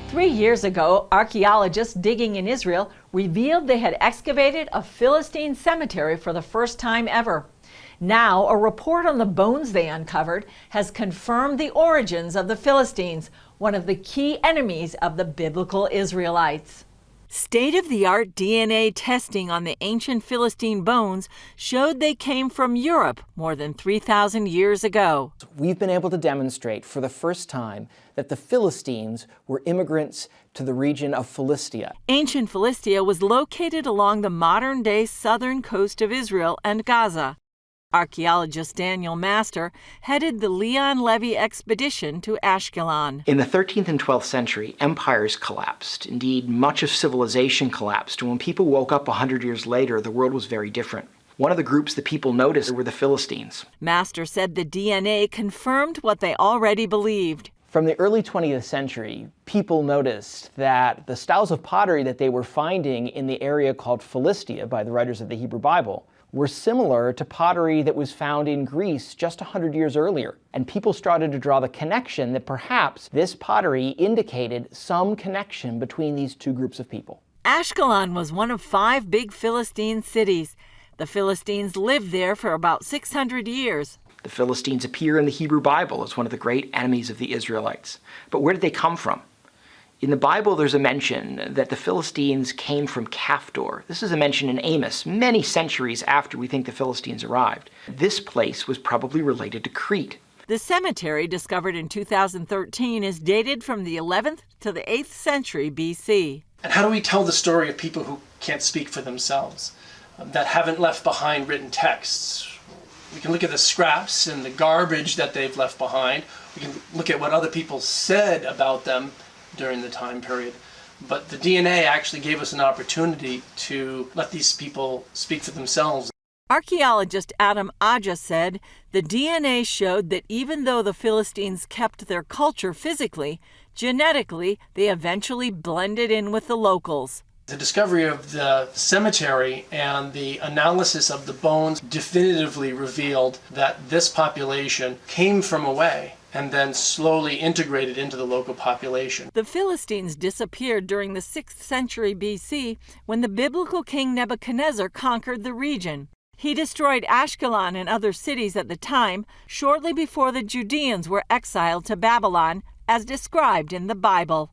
3 years ago, archaeologists digging in Israel revealed they had excavated a Philistine cemetery for the first time ever. Now, a report on the bones they uncovered has confirmed the origins of the Philistines, one of the key enemies of the biblical Israelites. State-of-the-art DNA testing on the ancient Philistine bones showed they came from Europe more than 3,000 years ago. We've been able to demonstrate for the first time that the Philistines were immigrants to the region of Philistia. Ancient Philistia was located along the modern-day southern coast of Israel and Gaza. Archaeologist Daniel Master headed the Leon Levy expedition to Ashkelon. In the 13th and 12th century, empires collapsed. Indeed, much of civilization collapsed. And when people woke up 100 years later, the world was very different. One of the groups that people noticed were the Philistines. Master said the DNA confirmed what they already believed. From the early 20th century, people noticed that the styles of pottery that they were finding in the area called Philistia by the writers of the Hebrew Bible were similar to pottery that was found in Greece just 100 years earlier. And people started to draw the connection that perhaps this pottery indicated some connection between these two groups of people. Ashkelon was one of 5 big Philistine cities. The Philistines lived there for about 600 years. The Philistines appear in the Hebrew Bible as one of the great enemies of the Israelites. But where did they come from? In the Bible, there's a mention that the Philistines came from Caphtor. This is a mention in Amos, many centuries after we think the Philistines arrived. This place was probably related to Crete. The cemetery, discovered in 2013, is dated from the 11th to the 8th century BC. And how do we tell the story of people who can't speak for themselves, that haven't left behind written texts? We can look at the scraps and the garbage that they've left behind. We can look at what other people said about them during the time period. But the DNA actually gave us an opportunity to let these people speak for themselves. Archaeologist Adam Aja said the DNA showed that even though the Philistines kept their culture physically, genetically they eventually blended in with the locals. The discovery of the cemetery and the analysis of the bones definitively revealed that this population came from away and then slowly integrated into the local population. The Philistines disappeared during the 6th century BC when the biblical king Nebuchadnezzar conquered the region. He destroyed Ashkelon and other cities at the time, shortly before the Judeans were exiled to Babylon, as described in the Bible.